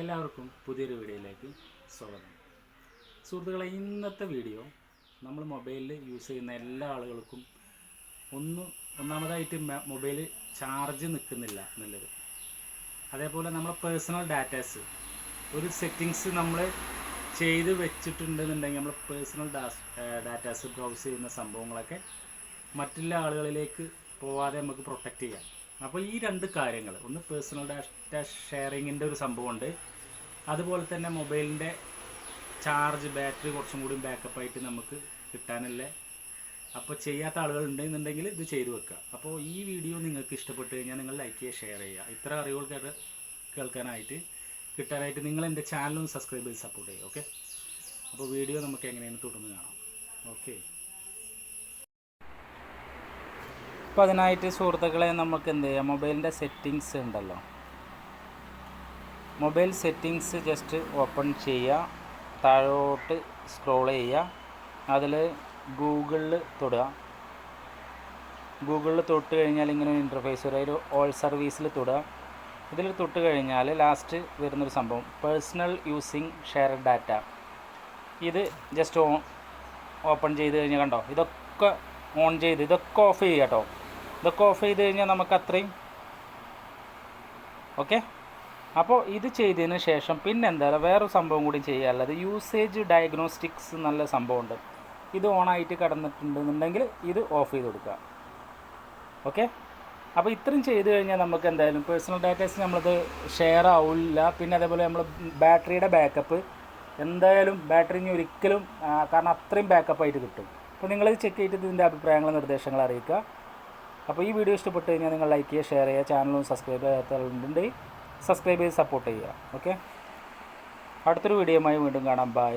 എല്ലാവർക്കും പുതിയൊരു വീഡിയോയിലേക്ക് സ്വാഗതം. സുഹൃത്തുക്കളെ, ഇന്നത്തെ വീഡിയോ നമ്മൾ മൊബൈലിൽ യൂസ് ചെയ്യുന്ന എല്ലാ ആളുകൾക്കും ഒന്നാമതായിട്ട് മൊബൈൽ ചാർജ് നിൽക്കുന്നില്ല എന്നുള്ളത്. അതേപോലെ നമ്മളെ പേഴ്സണൽ ഡാറ്റാസ് ഒരു സെറ്റിങ്സ് നമ്മൾ ചെയ്ത് വെച്ചിട്ടുണ്ടെന്നുണ്ടെങ്കിൽ നമ്മൾ പേഴ്സണൽ ഡാറ്റാസ് ബ്രൗസ് ചെയ്യുന്ന സംഭവങ്ങളൊക്കെ മറ്റുള്ള ആളുകളിലേക്ക് പോവാതെ നമുക്ക് പ്രൊട്ടക്റ്റ് ചെയ്യാം. അപ്പോൾ ഈ രണ്ട് കാര്യങ്ങൾ, ഒന്ന് പേഴ്സണൽ ഡാറ്റ ഷെയറിങ്ങിൻ്റെ ഒരു സംഭവമുണ്ട്, അതുപോലെ തന്നെ മൊബൈലിൻ്റെ ചാർജ് ബാറ്ററി കുറച്ചും കൂടി ബാക്കപ്പായിട്ട് നമുക്ക് കിട്ടാനല്ലേ. അപ്പോൾ ചെയ്യാത്ത ആളുകൾ ഉണ്ടെന്നുണ്ടെങ്കിൽ ഇത് ചെയ്തു വെക്കുക. അപ്പോൾ ഈ വീഡിയോ നിങ്ങൾക്ക് ഇഷ്ടപ്പെട്ട് കഴിഞ്ഞാൽ നിങ്ങൾ ലൈക്ക് ചെയ്യുക, ഷെയർ ചെയ്യുക. ഇത്ര അറിവുകൾ കേൾക്കാനായിട്ട് കിട്ടാനായിട്ട് നിങ്ങൾ എൻ്റെ ചാനലും സബ്സ്ക്രൈബ് ചെയ്ത് സപ്പോർട്ട് ചെയ്യുക. ഓക്കെ, അപ്പോൾ വീഡിയോ നമുക്ക് എങ്ങനെയാണ് തുടർന്ന് കാണാം. ഓക്കെ, അപ്പോൾ അതിനായിട്ട് സുഹൃത്തുക്കളെ നമുക്ക് എന്ത് ചെയ്യാം, മൊബൈലിൻ്റെ സെറ്റിങ്സ് ഉണ്ടല്ലോ, മൊബൈൽ സെറ്റിങ്സ് ജസ്റ്റ് ഓപ്പൺ ചെയ്യുക, താഴോട്ട് സ്ക്രോൾ ചെയ്യുക, അതിൽ ഗൂഗിളിൽ തൊടുക. ഗൂഗിളിൽ തൊട്ട് കഴിഞ്ഞാൽ ഇങ്ങനെ ഒരു ഇൻ്റർഫേസ് വരും. ഒരു ഓൾ സർവീസിൽ തൊടുക. ഇതിൽ തൊട്ട് കഴിഞ്ഞാൽ ലാസ്റ്റ് വരുന്നൊരു സംഭവം പേഴ്സണൽ യൂസിങ് ഷെയർ ഡാറ്റ. ഇത് ജസ്റ്റ് ഓപ്പൺ ചെയ്ത് കഴിഞ്ഞാൽ കണ്ടോ, ഇതൊക്കെ ഓൺ ചെയ്ത് ഇതൊക്കെ ഓഫ് ചെയ്യുക കേട്ടോ. ഇതൊക്കെ ഓഫ് ചെയ്ത് കഴിഞ്ഞാൽ നമുക്ക് അത്രയും ഓക്കെ. അപ്പോൾ ഇത് ചെയ്തതിന് ശേഷം പിന്നെ എന്താ വേറൊരു സംഭവം കൂടി ചെയ്യാനുള്ളത്, യൂസേജ് ഡയഗ്നോസ്റ്റിക്സ് നല്ല സംഭവമുണ്ട്. ഇത് ഓണായിട്ട് കിടന്നിട്ടുണ്ടെന്നുണ്ടെങ്കിൽ ഇത് ഓഫ് ചെയ്ത് കൊടുക്കുക. ഓക്കെ, അപ്പോൾ ഇത്രയും ചെയ്ത് കഴിഞ്ഞാൽ നമുക്ക് എന്തായാലും പേഴ്സണൽ ഡാറ്റാസ് നമ്മളത് ഷെയർ ആവില്ല. പിന്നെ അതേപോലെ നമ്മൾ ബാറ്ററിയുടെ ബാക്കപ്പ് എന്തായാലും ബാറ്ററി ഇനി ഒരിക്കലും, കാരണം അത്രയും ബാക്കപ്പായിട്ട് കിട്ടും. അപ്പോൾ നിങ്ങളിത് ചെക്ക് ചെയ്തിട്ട് ഇതിൻ്റെ അഭിപ്രായങ്ങളും നിർദ്ദേശങ്ങളും അറിയിക്കുക. അപ്പോൾ ഈ വീഡിയോ ഇഷ്ടപ്പെട്ട് കഴിഞ്ഞാൽ നിങ്ങൾ ലൈക്ക് ചെയ്യുക, ഷെയർ ചെയ്യുക, ചാനലും സബ്സ്ക്രൈബ് ചെയ്യാത്തവരുണ്ടെങ്കിൽ സബ്സ്ക്രൈബ് ചെയ്ത് സപ്പോർട്ട് ചെയ്യുക. ഓക്കെ, അടുത്തൊരു വീഡിയോയുമായി വീണ്ടും കാണാം. ബൈ.